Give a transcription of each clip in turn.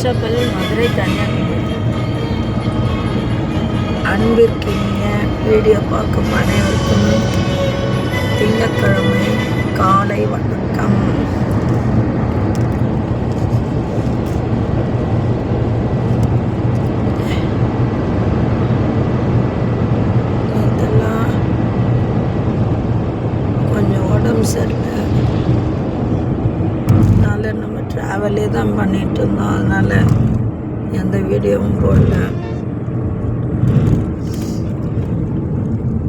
திருச்சிராப்பள்ளி, மதுரை, கன்னியாகுமரி. அன்பிற்கினிய வீடியோ பார்க்கும் அனைவருக்கும் திங்கட்கிழமை காலை வணக்கம். இதெல்லாம் கொஞ்சம் உடம்பு சரியில்லை, அதனால நம்ம ட்ராவலே தான் பண்ணிட்டு இருந்தோம். அதனால எந்த வீடியோவும் போடல.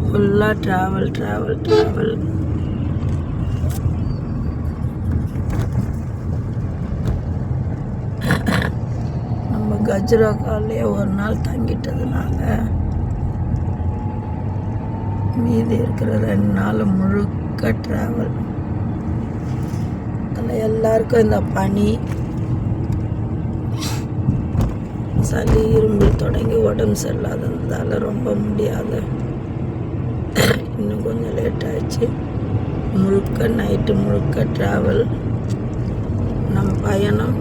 ஃபுல்லாக ட்ராவல். நம்ம கஜ்ராக்காலே ஒரு நாள் தங்கிட்டதுனால மீதி இருக்கிற 2 நாள் முழுக்க ட்ராவல். அதில் எல்லாருக்கும் இந்த பனி, சளி, இரும்பல் தொடங்கி உடம்பு சரியில்லாததால் ரொம்ப முடியாது. இன்னும் கொஞ்சம் லேட் ஆயிடுச்சு. நைட்டு முழுக்க ட்ராவல். நம் பயணம்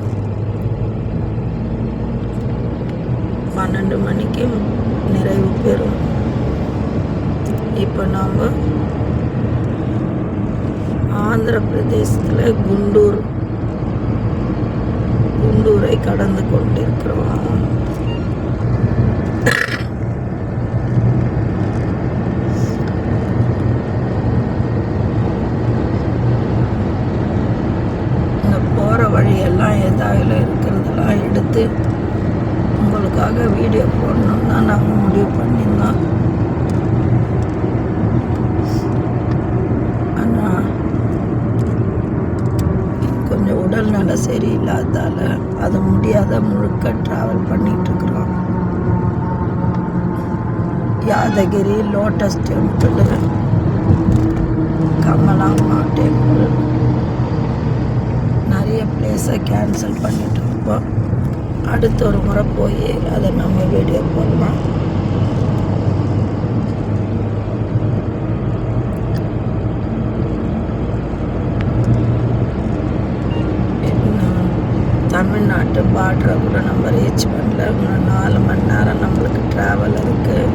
12 மணிக்கு நிறைவு பெறும். இப்போ நாம் ஆந்திர பிரதேசத்தில் குண்டூரை கடந்து கொண்டிருக்கிறோம். வழியெல்லாம் ஏதாவது இருக்கிறதெல்லாம் எடுத்து உங்களுக்காக வீடியோ போடணும் தான் நாங்கள் முடிவு பண்ணியிருந்தோம். ஆனால் கொஞ்சம் உடல்நல சரியில்லாதால் அது முடியாத முழுக்க ட்ராவல் பண்ணிகிட்ருக்குறோம். Yadagiri, lotus temple, Kamalamma temple, நிறைய பிளேஸை கேன்சல் பண்ணிட்டு இருப்போம். அடுத்த ஒரு முறை போய் அதை நம்ம வீடியோ போடலாம். தமிழ்நாட்டு பார்டரை கூட நம்ம ரீச் பண்ணல. இன்னும் 4 மணி நேரம் நம்மளுக்கு ட்ராவல் இருக்குது.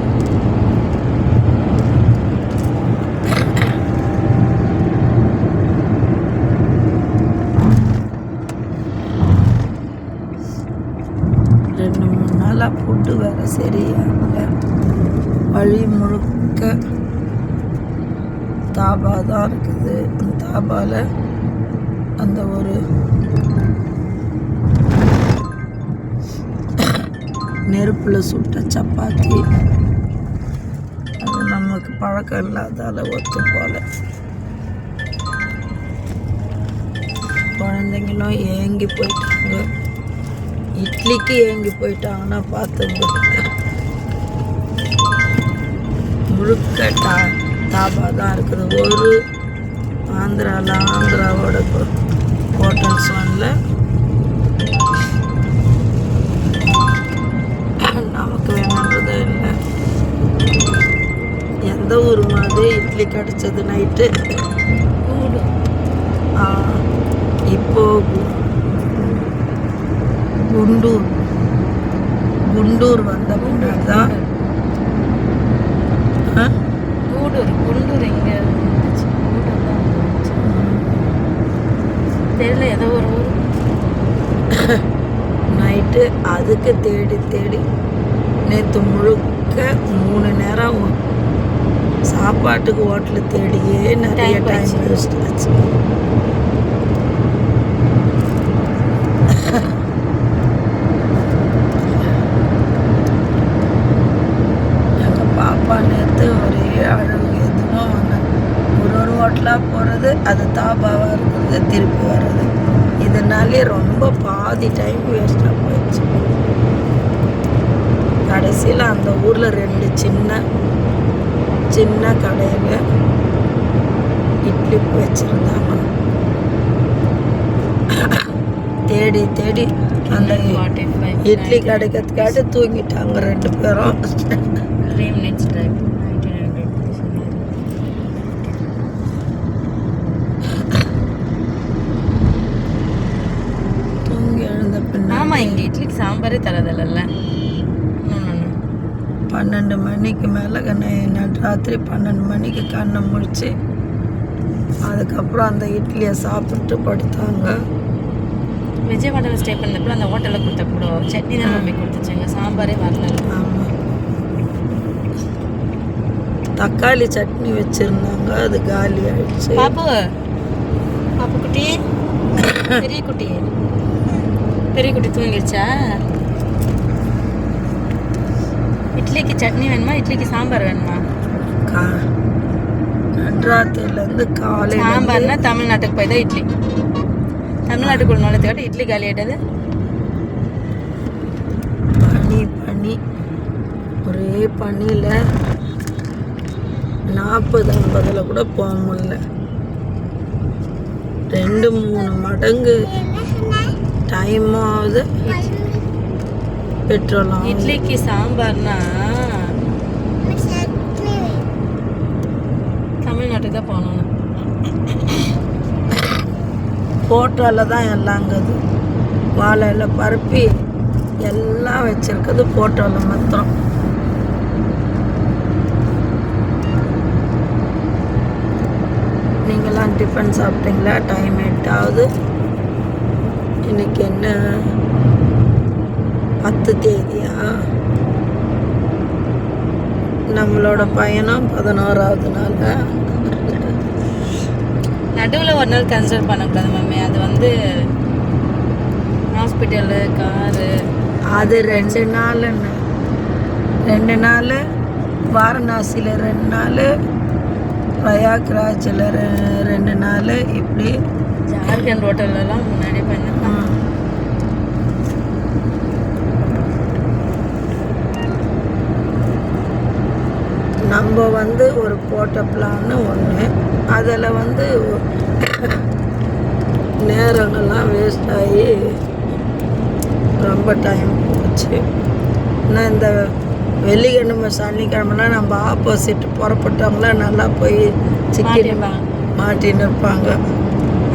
ஃபுட்டு வேறு சரியாக வழி முழுக்க தாபா தான் இருக்குது. அந்த தாபாவில் அந்த ஒரு நெருப்பில் சுட்ட சப்பாத்தி, அது நமக்கு பழக்கம் இல்லாதால் ஒத்து போல. குழந்தைங்களும் ஏங்கி போயிட்டாங்க. இட்லிக்கு ஏங்கி போயிட்டாங்கன்னா பார்த்துங்க. முழுக்க தாபா தான் இருக்குது. ஒரு ஆந்திராவோட ஹோட்டல்ஸ் ஒன்ல நமக்கு வேணுன்றதே இல்லை. எந்த ஊர் மாதிரி இட்லி கிடச்சது நைட்டு. இப்போ குண்டூர் வந்த முன்னாடி தான் குண்டூர் இங்கே இருந்துச்சு. தெரியல, ஏதோ ஒரு ஊர். நைட்டு அதுக்கு தேடி நேற்று முழுக்க 3 நேரம் சாப்பாட்டுக்கு ஹோட்டலு தேடியே நிறைய டைம் வேஸ்ட் ஆச்சு. நேற்று ஒரே அழகு, எதுவும் ஒரு ஹோட்டலாக போகிறது, அது தாபாவாக இருக்கிறது, திருப்பி வர்றது. இதனாலே ரொம்ப பாதி டைம் வேஸ்ட்டாக போயிடுச்சு. கடைசியில் அந்த ஊரில் 2 சின்ன கடையில் இட்லி வச்சுருந்தாங்க. தேடி அந்த இட்லி கிடைக்கிறதுக்காட்டி தூங்கிட்டாங்க 2 பேரும். 3 minutes drive. 1900. தூங்கி எழுந்த பின்ன ஆமா இங்க இட்லிக்கு சாம்பாரே தரதில்ல. 12 மணிக்கு மேலே ராத்திரி 12 மணிக்கு கண்ணை முழிச்சு அதுக்கப்புறம் அந்த இட்லியை சாப்பிட்டு படுத்தாங்க. விஜயவாடாவில் ஸ்டே பண்ணப்போ அந்த ஹோட்டலில் கொடுத்த கூட சட்னி தான் மம்மி கொடுத்துச்சுங்க, சாம்பாரே வரல. ஆமாம், தக்காளி சட்னி வச்சுருந்தாங்க, அது காலி ஆயிடுச்சு. பாப்பு பாப்பு குட்டி, பெரிய குட்டி, பெரிய குட்டி தூங்கிடுச்சா? இட்லிக்கு சட்னி வேணுமா, இட்லிக்கு சாம்பார் வேணுமா? நன்றாத்திலேருந்து காலையில் சாம்பார்னா தமிழ்நாட்டுக்கு போய் தான் இட்லி, தமிழ்நாட்டுக்குள்ள நுழைத்துக்காட்டி இட்லி காலி ஆகிட்டது. பனி ஒரே பனியில் 40-50 கூட போக முடியல. 2-3 மடங்கு டைம் ஆகுது பெட்ரோல். இட்லிக்கு சாம்பார்னா தமிழ்நாட்டுக்கு தான் போகணும். ஃபோட்டோவில் தான் எல்லாங்குது, வாழையில் பருப்பி எல்லாம் வச்சுருக்குது ஃபோட்டோவில் மாத்திரம். நீங்களாம் டிஃபன் சாப்பிட்டீங்களா? டைம் 8 ஆகுது. இன்னைக்கு என்ன 10 தேதியா? நம்மளோட பயணம் 11வது நாள். நடுவில் ஒரு நாள் கன்சிடர் பண்ணக்கூடாது மம்மி, அது வந்து ஹாஸ்பிட்டலு காரு. அது 2 நாளுன்னு, 2 நாள் வாரணாசியில் 2 நாள், பிரயாக்ராஜில் 2 நாள், இப்படி ஜார்க்கண்ட் ஹோட்டல்லாம் முன்னாடி பண்ண. நம்ம வந்து ஒரு போட்ட பிளான்னு ஒன்று, அதில் வந்து நேரங்கள்லாம் வேஸ்ட் ஆகி ரொம்ப டைம் போச்சு. ஆனால் இந்த வெள்ளிக்கிழமை சனிக்கிழமெலாம் நம்ம ஆப்போசிட் புறப்பட்டவங்களாம் நல்லா போய் சிக்கி மாட்டின்னு இருப்பாங்க.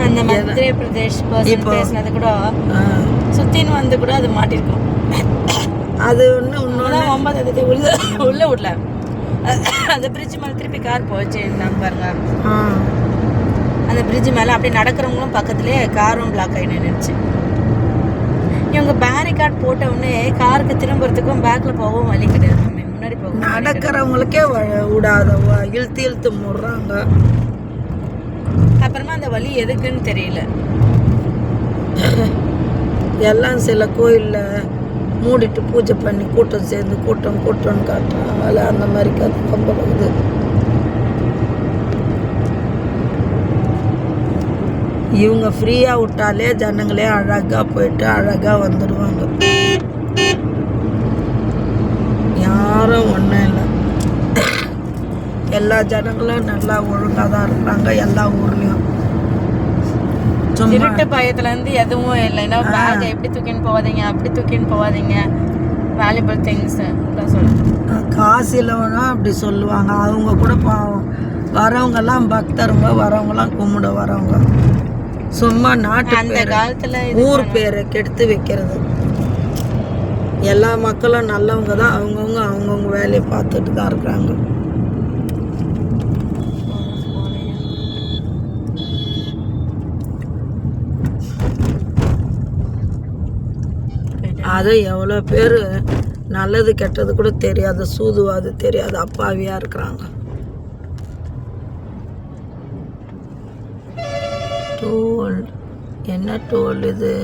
அந்த மத்திய பிரதேஷ் இப்போ பேசினது கூட சுத்தின்னு வந்து கூட அது மாட்டிருக்கோம். அது இன்னொன்று 9 உள்ள விடல, அந்த பிரிட்ஜ் மேலே திருப்பி கார் போச்சு பாருங்க. அந்த பிரிட்ஜ் மேலே அப்படி நடக்கிறவங்களும் பக்கத்துலேயே காரும் பிளாக் ஆகி நின்றுச்சு. இவங்க பேரிகார்ட் போட்ட உடனே காருக்கு திரும்புறதுக்கும் பேக்கில் போகவும் வழி கிடையாது, முன்னாடி போகும். நடக்கிறவங்களுக்கே விடாத இழுத்து இழுத்து முடுறாங்க. அப்புறமா அந்த வழி எதுக்குன்னு தெரியல. எல்லாம் சில கோயிலில் மூடிட்டு பூஜை பண்ணி கூட்டம் சேர்ந்து கூட்டம்னு காட்டுறாங்க. அதில் அந்த மாதிரி கதை கம்பளவுது. இவங்க ஃப்ரீயாக விட்டாலே ஜனங்களே அழகாக போயிட்டு அழகாக வந்துடுவாங்க. யாரும் ஒன்றும் இல்லை, எல்லா ஜனங்களும் நல்லா ஒழுங்காக தான் இருக்கிறாங்க எல்லா ஊர்லேயும். திருட்டு பயத்துல இருந்து எதுவும் இல்லைன்னா பேக் எப்படி தூக்கின்னு போவாதீங்க, அப்படி தூக்கின்னு போவாதீங்க, வேல்யூபிள் திங்ஸ் சொல்லுவாங்க. காசு இல்லைன்னா அப்படி சொல்லுவாங்க. அவங்க கூட பாவம், வரவங்கெல்லாம் பக்தருங்க, வரவங்கலாம் கும்பிட வரவங்க. சும்மா நாட்டு அந்த காலத்துல ஊர் பேரை கெடுத்து வைக்கிறது. எல்லா மக்களும் நல்லவங்க தான், அவங்கவுங்க வேலையை பார்த்துட்டு தான் இருக்கிறாங்க. அது எவ்வளோ பேர் நல்லது கெட்டது கூட தெரியாது, சூதுவாது தெரியாது, அப்பாவியாக இருக்கிறாங்க. டோல் என்ன டோல் இது?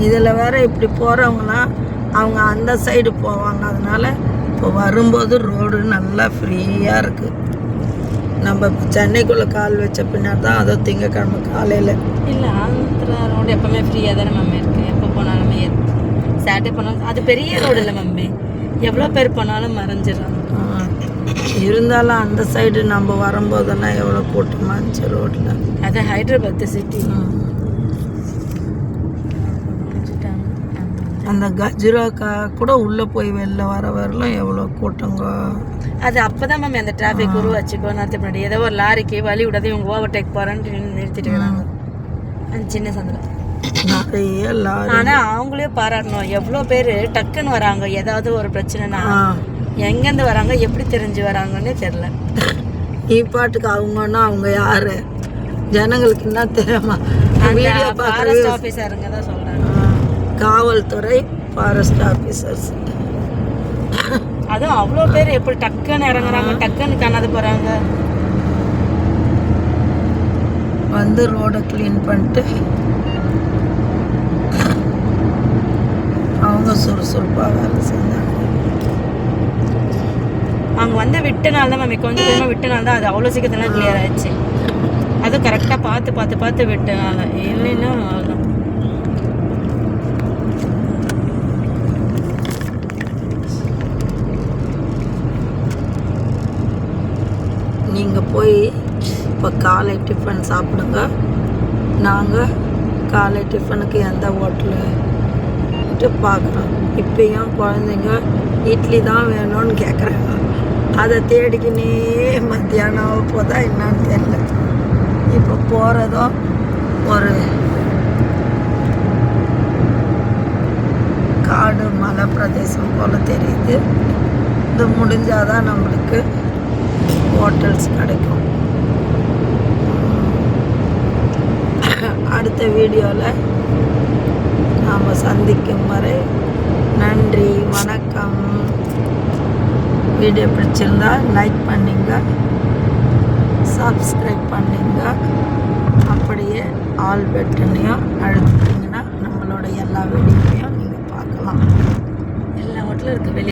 இதில் வேற இப்படி போகிறவங்கன்னா அவங்க அந்த சைடு போவாங்க. அதனால இப்போ வரும்போது ரோடு நல்லா ஃப்ரீயாக இருக்குது. நம்ம இப்போ சென்னைக்குள்ளே கால் வச்ச பின்னாடி தான் அதோ திங்கக்கிழமை காலையில் இல்லை, ஆந்திரா ரோடு எப்போவுமே ஃப்ரீயாக தானே மம்மி இருக்குது. எப்போ போனாலுமே சாட்டர்டே போனாலும் அது பெரிய ரோடு இல்லை மம்மி, எவ்வளோ பேர் போனாலும் மறைஞ்சிடலாம். இருந்தாலும் அந்த சைடு நம்ம வரும்போதெல்லாம் எவ்வளோ கூட்டமாக இருந்துச்சு ரோட்டில். அது ஹைதராபாத் சிட்டி. அந்த கஜுராக்கா கூட உள்ளே போய் வெளில வரலாம் எவ்வளோ கூட்டங்க. அது அப்போதான் மேம் அந்த டிராஃபிக் உருவாச்சுக்கோ நேரத்துக்கு முன்னாடி ஏதோ ஒரு லாரிக்கு வழி விடாத இவங்க ஓவர்டேக் போகிறான்னு நிறுத்திட்டு இருக்காங்க அந்த சின்ன சந்தில். நிறைய லாரி. ஆனால் அவங்களே பாராட்டணும், எவ்வளோ பேர் டக்குன்னு வராங்க. ஏதாவது ஒரு பிரச்சனைனா எங்கேருந்து வராங்க, எப்படி தெரிஞ்சு வராங்கன்னே தெரில. நீ பாட்டுக்கு அவங்கன்னா அவங்க யாரு ஜனங்களுக்கு என்ன தெரியுமா? வீடியோ ஃபாரஸ்ட் ஆஃபீஸருங்க தான் சொல்கிறாங்க. காவல்துறை ஃபாரஸ்ட் ஆஃபீஸர்ஸ். அதுவும் அவ்வளோ பேர் எப்படி டக்குன்னு இறங்குறாங்க, டக்குன்னு காணாது போகிறாங்க. வந்து ரோடை க்ளீன் பண்ணிட்டு அவங்க சுறுசுறுப்பாக வேலை செஞ்சாங்க. அவங்க வந்து விட்டனால தான் மேம் கொஞ்சம் கொஞ்சமாக விட்டனால தான் அது அவ்வளோ சீக்கிரத்தில் கிளியர் ஆயிடுச்சு. அதுவும் கரெக்டாக பார்த்து விட்டனால இல்லைன்னா அவ்வளோதான். நீங்கள் போய் இப்போ காலை டிஃபன் சாப்பிடுங்க. நாங்கள் காலை டிஃபனுக்கு எந்த ஹோட்டலுன்ட்டு பார்க்குறோம். இப்போயும் குழந்தைங்க இட்லி தான் வேணும்னு கேட்குறாங்க. அதை தேடிக்கினே மத்தியானம் போதா என்னான்னு தெரியல. இப்போ போகிறதோ ஒரு காடு மலை பிரதேசம் போல் தெரியுது. இது முடிஞ்சாதான் நம்மளுக்கு ஹோட்டல்ஸ் கிடைக்கும். அடுத்த வீடியோவில் நாம் சந்திக்கும் வரை நன்றி, வணக்கம். வீடியோ பிடிச்சிருந்தா லைக் பண்ணுங்க, சப்ஸ்கிரைப் பண்ணுங்க, அப்படியே ஆல் பட்டனையும் அழுத்திங்கன்னா நம்மளோட எல்லா வீடியோவையும் நீங்கள் பார்க்கலாம். எல்லா ஹோட்டலும் இருக்குது வெளியே.